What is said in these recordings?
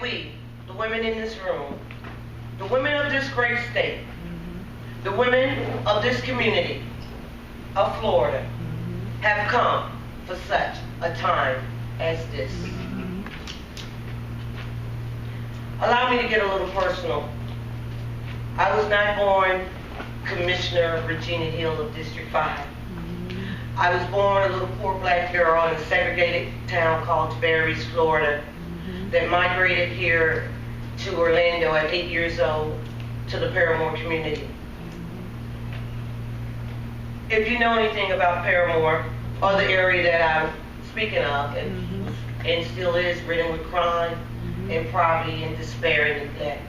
we, the women in this room, the women of this great state, the women of this community of Florida, have come for such a time as this. Allow me to get a little personal. I was not born Commissioner Regina Hill of District 5. I was born a little poor black girl in a segregated town called Berries, Florida, that migrated here to Orlando at 8 years old to the Paramore community. If you know anything about Paramore, or the area that I'm speaking of, and still is ridden with crime and poverty and despair and neglect.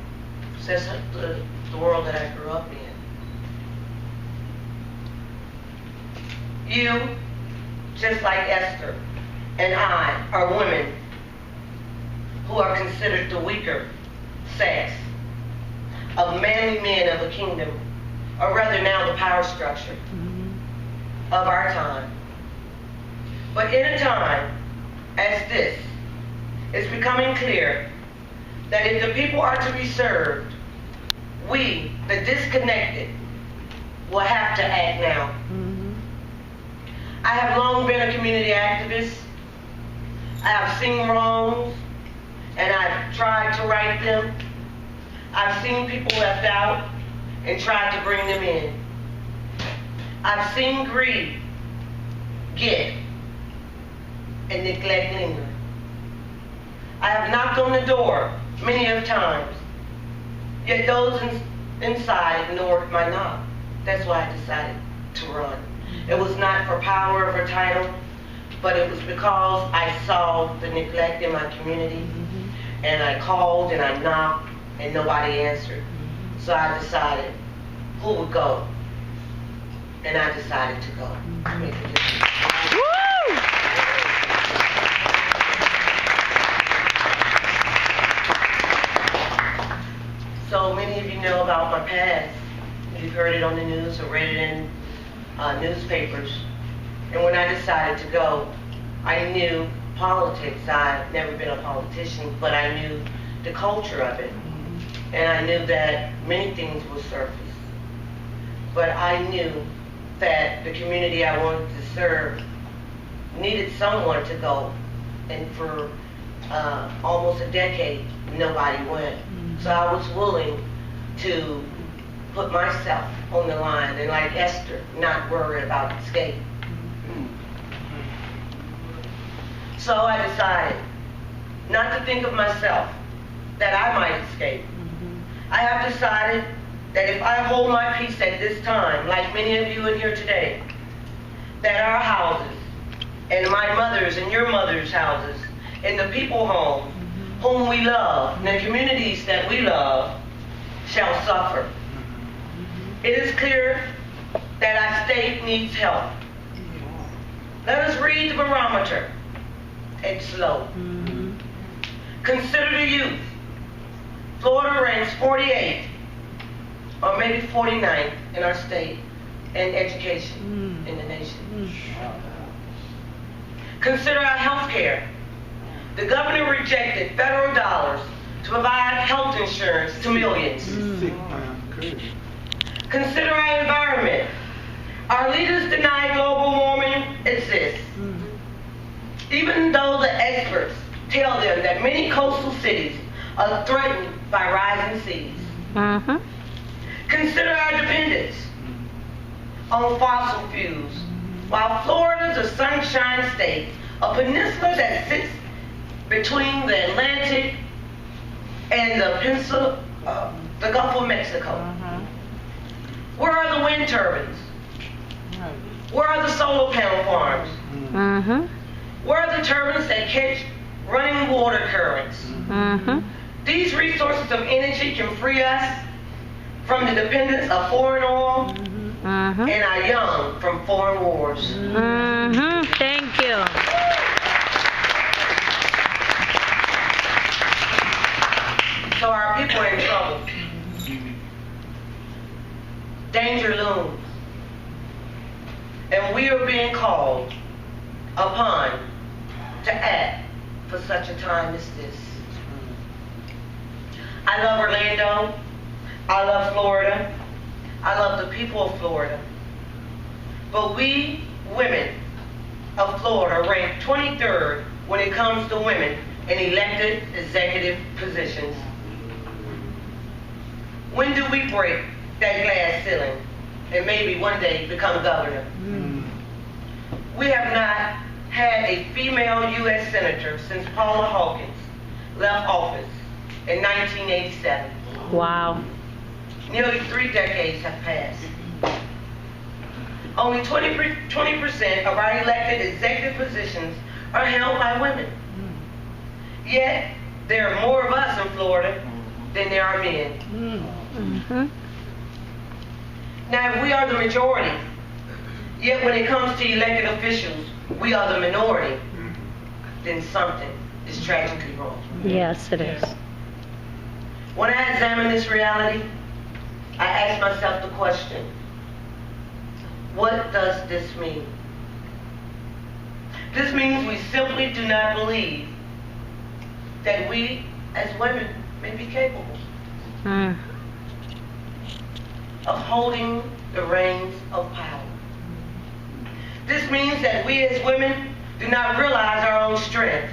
So that's the world that I grew up in. You, just like Esther and I, are women who are considered the weaker sex of manly men of the kingdom, or rather now the power structure of our time. But in a time as this, it's becoming clear that if the people are to be served, we, the disconnected, will have to act now. I have long been a community activist. I have seen wrongs, and I've tried to right them. I've seen people left out and tried to bring them in. I've seen greed get and neglect linger. I have knocked on the door many of times, yet those inside ignored my knock. That's why I decided to run. It was not for power or for title, but it was because I saw the neglect in my community, and I called and I knocked and nobody answered. So I decided who would go, and I decided to go. Make a difference. So many of you know about my past. You've heard it on the news or read it in newspapers. And when I decided to go, I knew politics. I've never been a politician, but I knew the culture of it. And I knew that many things would surface. But I knew that the community I wanted to serve needed someone to go. And for almost a decade, nobody went. So I was willing to put myself on the line and, like Esther, not worry about escape. So I decided not to think of myself that I might escape. I have decided that if I hold my peace at this time, like many of you in here today, that our houses and my mother's and your mother's houses and the people homes whom we love and the communities that we love shall suffer. It is clear that our state needs help. Let us read the barometer. It's low. Consider the youth. Florida ranks 48 or maybe 49th in our state in education in the nation. Consider our health care. The governor rejected federal dollars to provide health insurance to millions. Consider our environment. Our leaders deny global warming exists, even though the experts tell them that many coastal cities are threatened by rising seas. Consider our dependence on fossil fuels. While Florida is a sunshine state, a peninsula that sits between the Atlantic and the Gulf of Mexico. Where are the wind turbines? Where are the solar panel farms? Where are the turbines that catch running water currents? These resources of energy can free us from the dependence of foreign oil and our young from foreign wars. Thank you. So our people are in trouble. Danger looms. And we are being called upon to act for such a time as this. I love Orlando. I love Florida. I love the people of Florida. But we women of Florida rank 23rd when it comes to women in elected executive positions. When do we break that glass ceiling and maybe one day become governor? We have not had a female U.S. Senator since Paula Hawkins left office in 1987. Wow. Nearly 3 decades have passed. Only 20% of our elected executive positions are held by women. Yet, there are more of us in Florida than there are men. Mm-hmm. Now, if we are the majority, yet when it comes to elected officials, we are the minority, then something is tragically wrong. Yes, it is. When I examine this reality, I ask myself the question, what does this mean? This means we simply do not believe that we as women may be capable of holding the reins of power. This means that we as women do not realize our own strength,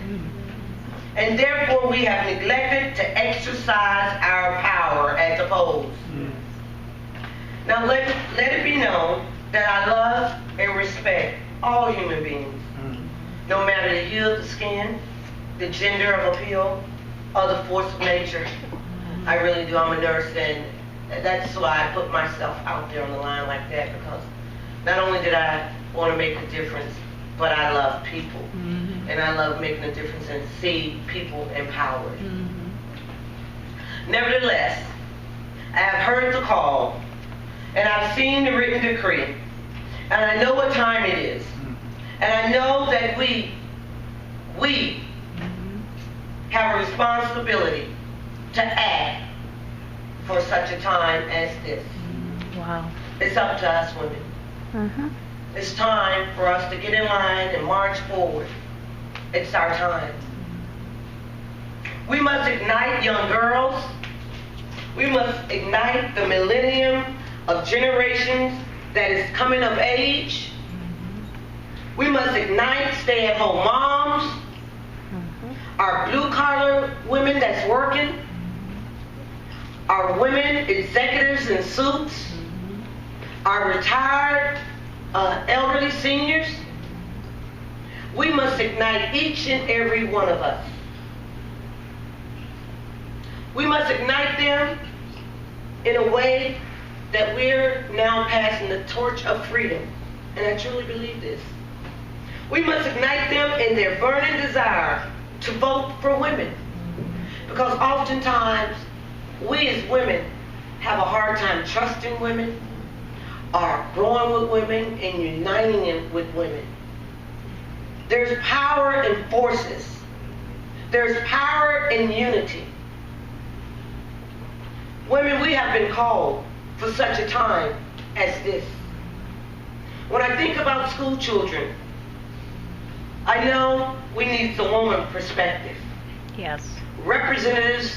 and therefore we have neglected to exercise our power at the polls. Now let it be known that I love and respect all human beings, no matter the hue of the skin, the gender of appeal, or the force of nature. I really do. I'm a nurse, and that's why I put myself out there on the line like that, because not only did I want to make a difference, but I love people. And I love making a difference and see people empowered. Nevertheless, I have heard the call, and I've seen the written decree, and I know what time it is. And I know that we have a responsibility to act for such a time as this. Wow. It's up to us women. It's time for us to get in line and march forward. It's our time. We must ignite young girls. We must ignite the millennium of generations that is coming of age. We must ignite stay-at-home moms, our blue-collar women that's working, our women executives in suits, our retired elderly seniors. We must ignite each and every one of us. We must ignite them in a way that we're now passing the torch of freedom. And I truly believe this. We must ignite them in their burning desire to vote for women. Because oftentimes, we as women have a hard time trusting women, or growing with women and uniting them with women. There's power in forces. There's power in unity. Women, we have been called for such a time as this. When I think about school children, I know we need the woman perspective. Yes. Representatives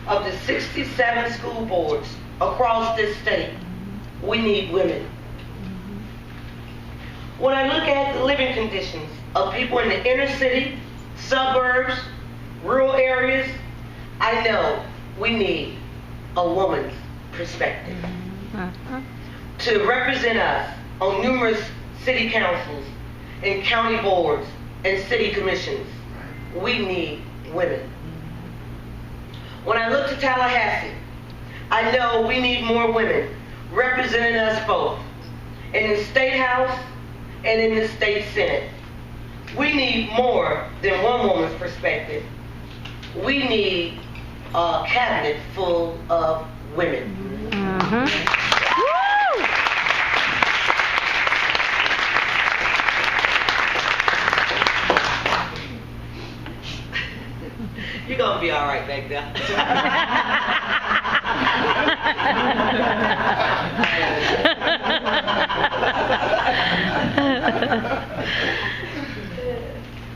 of the 67 school boards across this state, we need women. When I look at the living conditions of people in the inner city, suburbs, rural areas, I know we need a woman's perspective to represent us on numerous city councils and county boards and city commissions. We need women. When I look to Tallahassee, I know we need more women representing us both in the State House and in the State Senate. We need more than one woman's perspective. We need a cabinet full of women. You're going to be all right back there.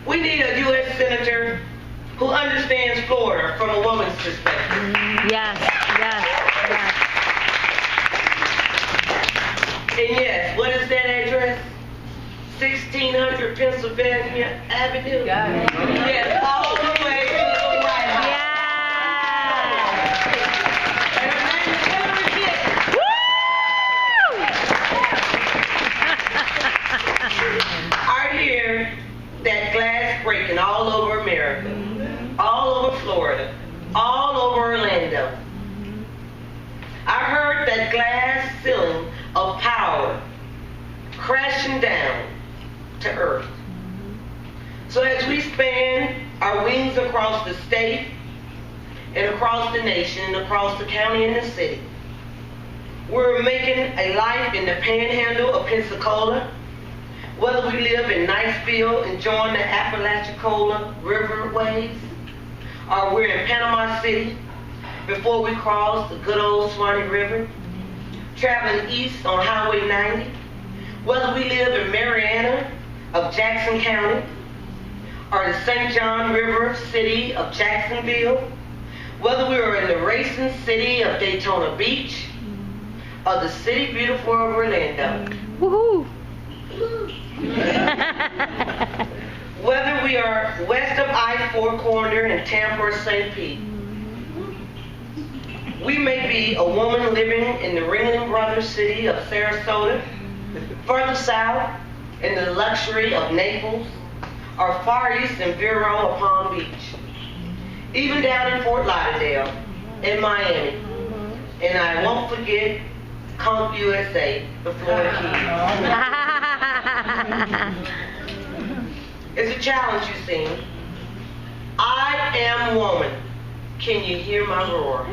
We need a U.S. Senator who understands Florida from a woman's perspective. Yes, yes, yes. And yes, what is that address? 1600 Pennsylvania Avenue. Yes, all the way to the White House. And her name is Hillary Clinton. I hear that glass breaking all over America, all over Florida, all over Orlando. I heard that glass ceiling of power crashing down to earth. So as we span our wings across the state and across the nation and across the county and the city, we're making a life in the panhandle of Pensacola, whether we live in Niceville enjoying the Apalachicola River waves, or we're in Panama City before we cross the good old Swanee River, traveling east on Highway 90, whether we live in Marietta of Jackson County, or the St. John River city of Jacksonville, whether we are in the racing city of Daytona Beach, or the city beautiful of Orlando. Woohoo! Whether we are west of I-4 corner in Tampa or St. Pete, we may be a woman living in the Ringling Brothers city of Sarasota, further south in the luxury of Naples, or far east in Vero or Palm Beach, even down in Fort Lauderdale, in Miami, and I won't forget Conk USA, the Florida Keys. It's a challenge, you see. I am woman. Can you hear my roar?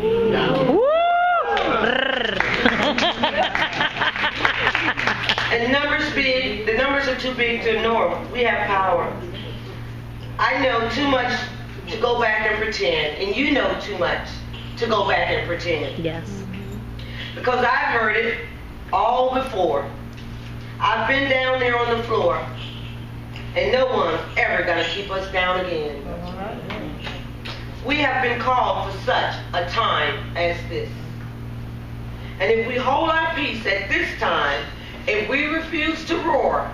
And the numbers are too big to ignore. We have power. I know too much to go back and pretend, and you know too much to go back and pretend. Yes. Because I've heard it all before. I've been down there on the floor, and no one's ever going to keep us down again. We have been called for such a time as this. And if we hold our peace at this time, if we refuse to roar,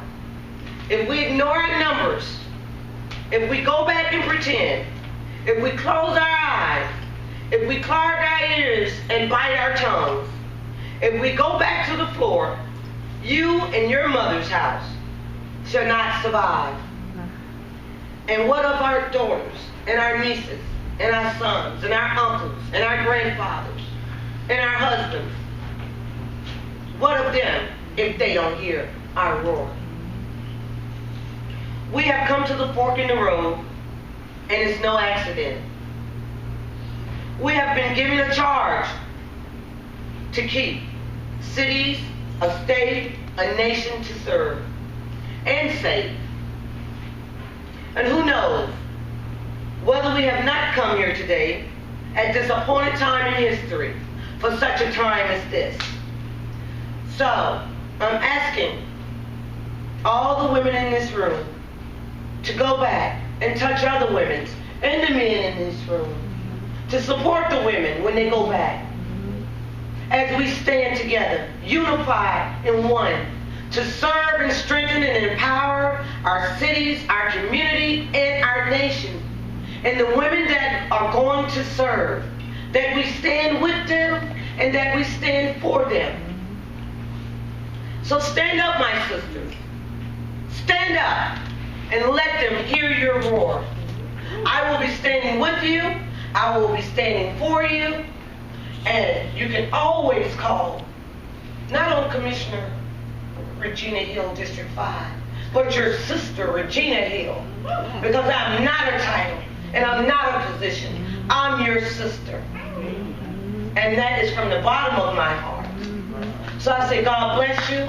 if we ignore our numbers, if we go back and pretend, if we close our eyes, if we clog our ears and bite our tongues, if we go back to the floor, you and your mother's house shall not survive. And what of our daughters and our nieces and our sons and our uncles and our grandfathers and our husbands? What of them if they don't hear our roar? We have come to the fork in the road, and it's no accident. We have been given a charge to keep cities, a state, a nation to serve and save. And who knows whether we have not come here today at this appointed time in history for such a time as this. So, I'm asking all the women in this room to go back and touch other women and the men in this room, to support the women when they go back, as we stand together, unified in one, to serve and strengthen and empower our cities, our community, and our nation. And the women that are going to serve, that we stand with them and that we stand for them. So stand up, my sisters. Stand up and let them hear your roar. I will be standing with you. I will be standing for you. And you can always call, not on Commissioner Regina Hill, District 5, but your sister, Regina Hill. Because I'm not a title, and I'm not a position. I'm your sister. And that is from the bottom of my heart. So I say, God bless you.